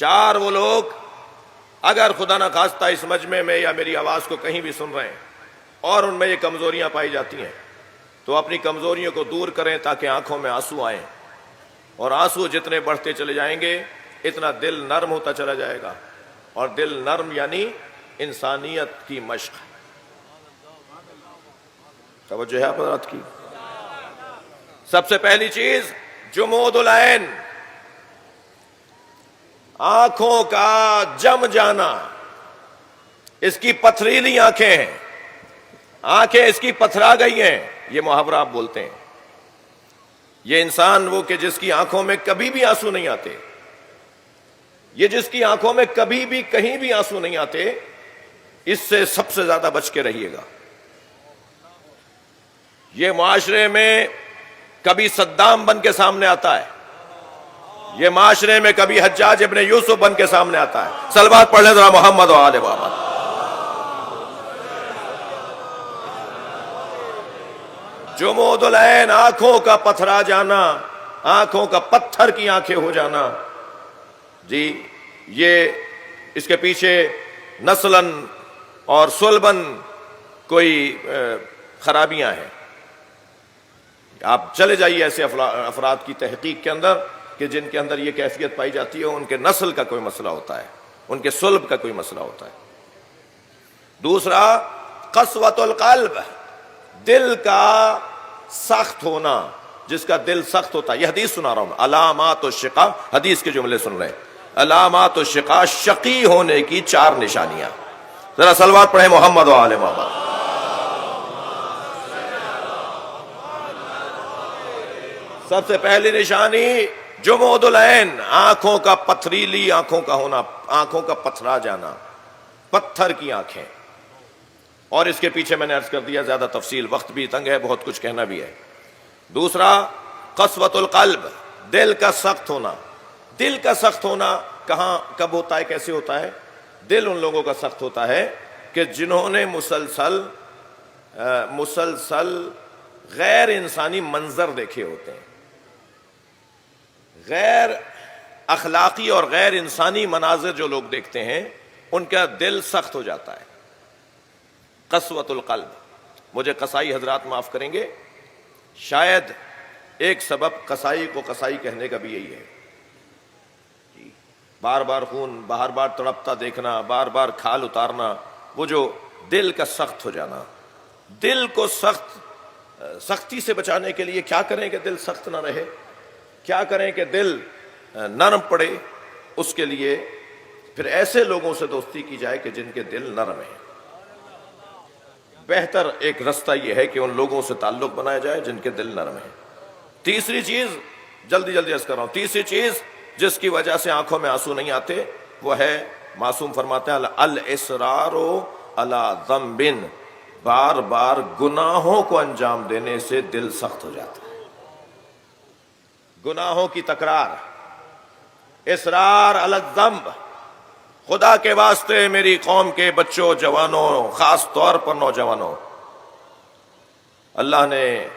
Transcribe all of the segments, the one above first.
چار وہ لوگ اگر خدا نہ خواستہ اس مجمع میں یا میری آواز کو کہیں بھی سن رہے ہیں اور ان میں یہ کمزوریاں پائی جاتی ہیں تو اپنی کمزوریوں کو دور کریں تاکہ آنکھوں میں آنسو آئیں، اور آنسو جتنے بڑھتے چلے جائیں گے اتنا دل نرم ہوتا چلا جائے گا، اور دل نرم یعنی انسانیت کی مشق۔ توجہ ہے آپ حضرات کی؟ سب سے پہلی چیز جمود العین، آنکھوں کا جم جانا۔ اس کی پتھریلی آنکھیں ہیں، آنکھیں اس کی پتھرا گئی ہیں، یہ محاورہ آپ بولتے ہیں۔ یہ انسان وہ کہ جس کی آنکھوں میں کبھی بھی آنسو نہیں آتے، یہ جس کی آنکھوں میں کبھی بھی کہیں بھی آنسو نہیں آتے، اس سے سب سے زیادہ بچ کے رہیے گا۔ یہ معاشرے میں کبھی صدام بن کے سامنے آتا ہے، یہ معاشرے میں کبھی حجاج ابن یوسف بن کے سامنے آتا ہے۔ صلوات پڑھ لیں ذرا محمد و آل محمد۔ جمود العین، آنکھوں کا پتھرا جانا، آنکھوں کا پتھر کی آنکھیں ہو جانا، جی یہ اس کے پیچھے نسلاً اور سلباً کوئی خرابیاں ہیں۔ آپ چلے جائیے ایسے افراد کی تحقیق کے اندر کہ جن کے اندر یہ کیفیت پائی جاتی ہے، ان کے نسل کا کوئی مسئلہ ہوتا ہے، ان کے صلب کا کوئی مسئلہ ہوتا ہے۔ دوسرا قسوۃ القلب، دل کا سخت ہونا، جس کا دل سخت ہوتا ہے۔ یہ حدیث سنا رہا ہوں، علامات الشقاء، حدیث کے جملے سن رہے ہیں، علامات الشقاء، شقی ہونے کی چار نشانیاں۔ ذرا صلوات پڑھیں محمد و آل محمد۔ سب سے پہلی نشانی جمود العین، آنکھوں کا پتھریلی آنکھوں کا ہونا، آنکھوں کا پتھرا جانا، پتھر کی آنکھیں۔ اور اس کے پیچھے میں نے عرض کر دیا، زیادہ تفصیل، وقت بھی تنگ ہے، بہت کچھ کہنا بھی ہے۔ دوسرا قسوۃ القلب، دل کا سخت ہونا۔ دل کا سخت ہونا کہاں کب ہوتا ہے، کیسے ہوتا ہے؟ دل ان لوگوں کا سخت ہوتا ہے کہ جنہوں نے مسلسل غیر انسانی منظر دیکھے ہوتے ہیں، غیر اخلاقی اور غیر انسانی مناظر جو لوگ دیکھتے ہیں، ان کا دل سخت ہو جاتا ہے۔ قسوۃ القلب۔ مجھے قصائی حضرات معاف کریں گے، شاید ایک سبب قصائی کو قصائی کہنے کا بھی یہی ہے، بار بار خون، بار بار تڑپتا دیکھنا، بار بار کھال اتارنا، وہ جو دل کا سخت ہو جانا۔ دل کو سختی سے بچانے کے لیے کیا کریں کہ دل سخت نہ رہے، کیا کریں کہ دل نرم پڑے؟ اس کے لیے پھر ایسے لوگوں سے دوستی کی جائے کہ جن کے دل نرم ہیں۔ بہتر ایک رستہ یہ ہے کہ ان لوگوں سے تعلق بنایا جائے جن کے دل نرم ہیں۔ تیسری چیز، جلدی عرض کر رہا ہوں، تیسری چیز جس کی وجہ سے آنکھوں میں آنسو نہیں آتے، وہ ہے، معصوم فرماتے ہیں، الاصرار علی ذنب، بار بار گناہوں کو انجام دینے سے دل سخت ہو جاتا ہے۔ گناہوں کی تکرار، اصرار علی الذنب۔ خدا کے واسطے میری قوم کے بچوں، جوانوں، خاص طور پر نوجوانوں، اللہ نے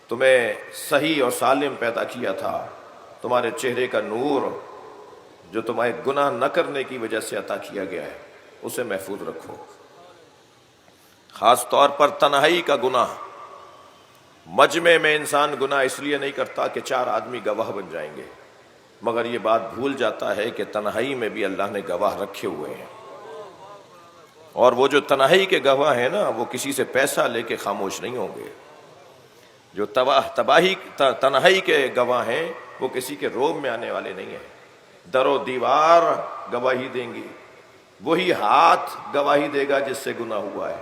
تمہیں صحیح اور سالم پیدا کیا تھا، تمہارے چہرے کا نور جو تمہیں گناہ نہ کرنے کی وجہ سے عطا کیا گیا ہے، اسے محفوظ رکھو۔ خاص طور پر تنہائی کا گناہ۔ مجمع میں انسان گناہ اس لیے نہیں کرتا کہ چار آدمی گواہ بن جائیں گے، مگر یہ بات بھول جاتا ہے کہ تنہائی میں بھی اللہ نے گواہ رکھے ہوئے ہیں، اور وہ جو تنہائی کے گواہ ہیں نا، وہ کسی سے پیسہ لے کے خاموش نہیں ہوں گے۔ جو تنہائی کے گواہ ہیں وہ کسی کے روب میں آنے والے نہیں ہیں۔ در و دیوار گواہی دیں گی، وہی ہاتھ گواہی دے گا جس سے گناہ ہوا ہے،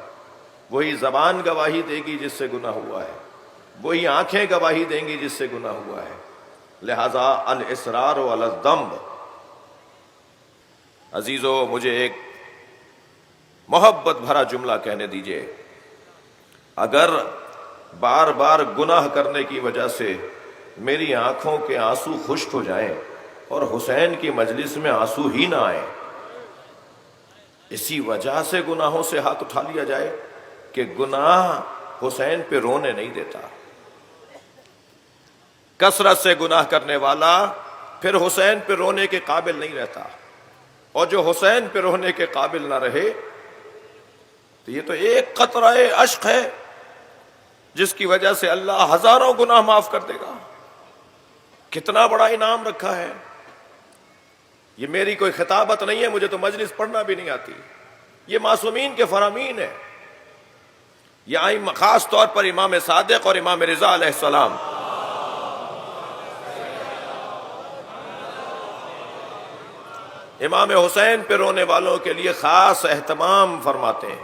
وہی زبان گواہی دے گی جس سے گناہ ہوا ہے، وہی آنکھیں گواہی دیں گی جس سے گناہ ہوا ہے۔ لہذا الاصرار علی الذنب۔ عزیزو، مجھے ایک محبت بھرا جملہ کہنے دیجئے، اگر بار بار گناہ کرنے کی وجہ سے میری آنکھوں کے آنسو خشک ہو جائیں اور حسین کی مجلس میں آنسو ہی نہ آئیں، اسی وجہ سے گناہوں سے ہاتھ اٹھا لیا جائے کہ گناہ حسین پہ رونے نہیں دیتا۔ کثرت سے گناہ کرنے والا پھر حسین پہ رونے کے قابل نہیں رہتا، اور جو حسین پہ رونے کے قابل نہ رہے تو یہ تو ایک قطرہ اشک ہے جس کی وجہ سے اللہ ہزاروں گناہ معاف کر دے گا۔ کتنا بڑا انعام رکھا ہے۔ یہ میری کوئی خطابت نہیں ہے، مجھے تو مجلس پڑھنا بھی نہیں آتی، یہ معصومین کے فرامین ہے۔ یہ خاص طور پر امام صادق اور امام رضا علیہ السلام، امام حسین پہ رونے والوں کے لیے خاص اہتمام فرماتے ہیں،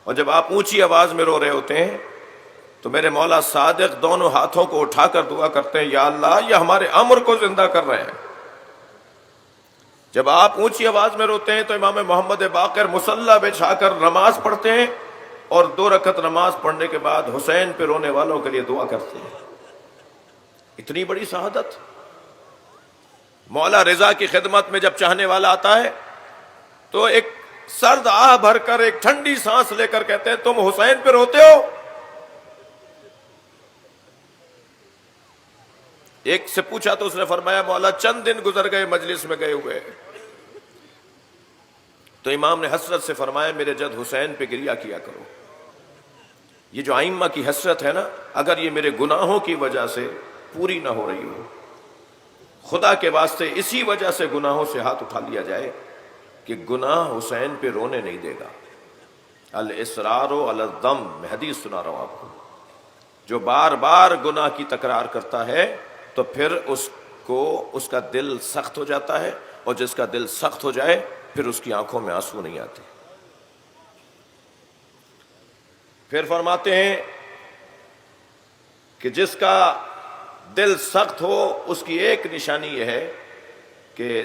اور جب آپ اونچی آواز میں رو رہے ہوتے ہیں تو میرے مولا صادق دونوں ہاتھوں کو اٹھا کر دعا کرتے ہیں، یا اللہ یہ ہمارے امر کو زندہ کر رہے ہیں۔ جب آپ اونچی آواز میں روتے ہیں تو امام محمد باقر مصلی بچھا کر نماز پڑھتے ہیں، اور 2 رکعت نماز پڑھنے کے بعد حسین پہ رونے والوں کے لیے دعا کرتے ہیں۔ اتنی بڑی شہادت۔ مولا رضا کی خدمت میں جب چاہنے والا آتا ہے تو ایک سرد آہ بھر کر، ایک ٹھنڈی سانس لے کر کہتے ہیں تم حسین پہ روتے ہو؟ ایک سے پوچھا تو اس نے فرمایا مولا چند دن گزر گئے مجلس میں گئے ہوئے۔ تو امام نے حسرت سے فرمایا میرے جد حسین پہ گریہ کیا کرو۔ یہ جو ائمہ کی حسرت ہے نا، اگر یہ میرے گناہوں کی وجہ سے پوری نہ ہو رہی ہو، خدا کے واسطے اسی وجہ سے گناہوں سے ہاتھ اٹھا لیا جائے کہ گناہ حسین پہ رونے نہیں دے گا۔ الاصرار علی الذنب، میں حدیث سنا رہا ہوں آپ کو، جو بار بار گناہ کی تکرار کرتا ہے تو پھر اس کا دل سخت ہو جاتا ہے، اور جس کا دل سخت ہو جائے پھر اس کی آنکھوں میں آنسو نہیں آتے۔ پھر فرماتے ہیں کہ جس کا دل سخت ہو اس کی ایک نشانی یہ ہے کہ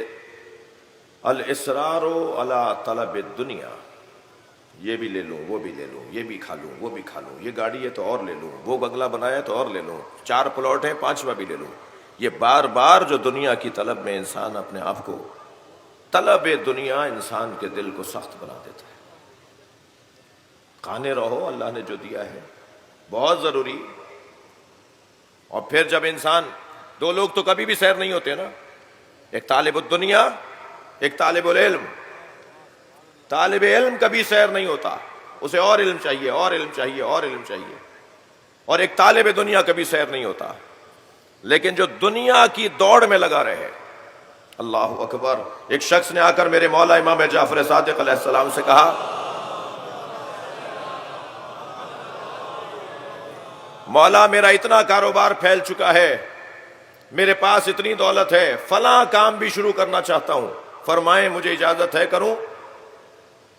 الاصرار علی طلب الدنیا، یہ بھی لے لوں، وہ بھی لے لوں، یہ بھی کھا لوں، وہ بھی کھا لوں، یہ گاڑی ہے تو اور لے لوں، وہ بنگلہ بنایا تو اور لے لوں، 4 پلاٹ ہیں 5واں بھی لے لوں۔ یہ بار بار جو دنیا کی طلب میں انسان اپنے آپ کو، طلب دنیا انسان کے دل کو سخت بنا دیتا ہے۔ کھانے رہو، اللہ نے جو دیا ہے بہت ضروری۔ اور پھر جب انسان، 2 لوگ تو کبھی بھی سیر نہیں ہوتے نا، ایک طالب الدنیا، ایک طالب العلم۔ طالب علم کبھی سیر نہیں ہوتا، اسے اور علم چاہیے، اور علم چاہیے، اور علم چاہیے۔ اور ایک طالب دنیا کبھی سیر نہیں ہوتا، لیکن جو دنیا کی دوڑ میں لگا رہے۔ اللہ اکبر۔ ایک شخص نے آ کر میرے مولا امام جعفر صادق علیہ السلام سے کہا مولا میرا اتنا کاروبار پھیل چکا ہے، میرے پاس اتنی دولت ہے، فلاں کام بھی شروع کرنا چاہتا ہوں، فرمائیں مجھے اجازت ہے کروں؟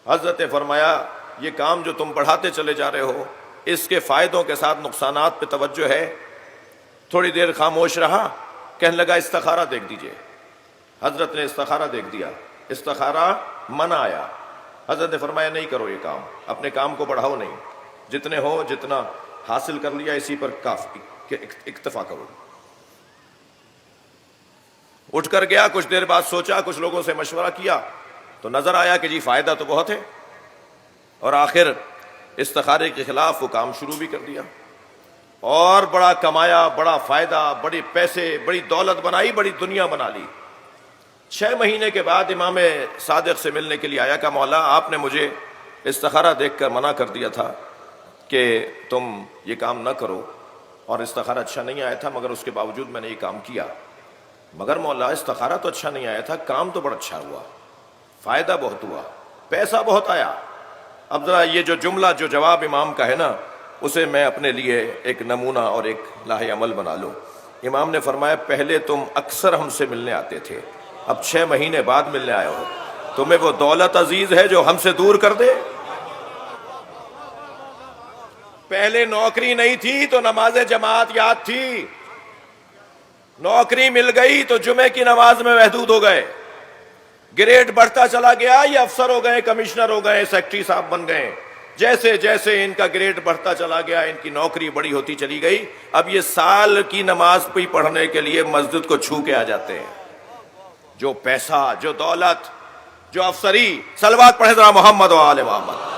حضرت نے فرمایا یہ کام جو تم بڑھاتے چلے جا رہے ہو اس کے فائدوں کے ساتھ نقصانات پہ توجہ ہے۔ تھوڑی دیر خاموش رہا، کہنے لگا استخارہ دیکھ دیجئے۔ حضرت نے استخارہ دیکھ دیا، استخارہ منع آیا۔ حضرت نے فرمایا نہیں کرو یہ کام، اپنے کام کو بڑھاؤ نہیں، جتنے ہو جتنا حاصل کر لیا اسی پر کافی، اکتفا کرو۔ اٹھ کر گیا، کچھ دیر بعد سوچا، کچھ لوگوں سے مشورہ کیا تو نظر آیا کہ جی فائدہ تو بہت ہے، اور آخر استخارے کے خلاف وہ کام شروع بھی کر دیا، اور بڑا کمایا، بڑا فائدہ، بڑے پیسے، بڑی دولت بنائی، بڑی دنیا بنا لی۔ 6 مہینے کے بعد امام صادق سے ملنے کے لیے آیا کہ مولا آپ نے مجھے استخارہ دیکھ کر منع کر دیا تھا کہ تم یہ کام نہ کرو، اور استخارہ اچھا نہیں آیا تھا، مگر اس کے باوجود میں نے یہ کام کیا۔ مگر مولا استخارہ تو اچھا نہیں آیا تھا، کام تو بڑا اچھا ہوا، فائدہ بہت ہوا، پیسہ بہت آیا۔ اب ذرا یہ جو جملہ، جو جواب امام کا ہے نا، اسے میں اپنے لیے ایک نمونہ اور ایک لاہ عمل بنا لوں۔ امام نے فرمایا پہلے تم اکثر ہم سے ملنے آتے تھے، اب 6 مہینے بعد ملنے آئے ہو، تمہیں وہ دولت عزیز ہے جو ہم سے دور کر دے؟ پہلے نوکری نہیں تھی تو نماز جماعت یاد تھی، نوکری مل گئی تو جمعے کی نماز میں محدود ہو گئے، گریڈ بڑھتا چلا گیا، یہ افسر ہو گئے، کمشنر ہو گئے، سیکٹری صاحب بن گئے، جیسے جیسے ان کا گریڈ بڑھتا چلا گیا ان کی نوکری بڑی ہوتی چلی گئی، اب یہ سال کی نماز پہ پڑھنے کے لیے مسجد کو چھو کے آ جاتے ہیں۔ جو پیسہ، جو دولت، جو افسری، صلوات پڑھے ذرا محمد و آل محمد۔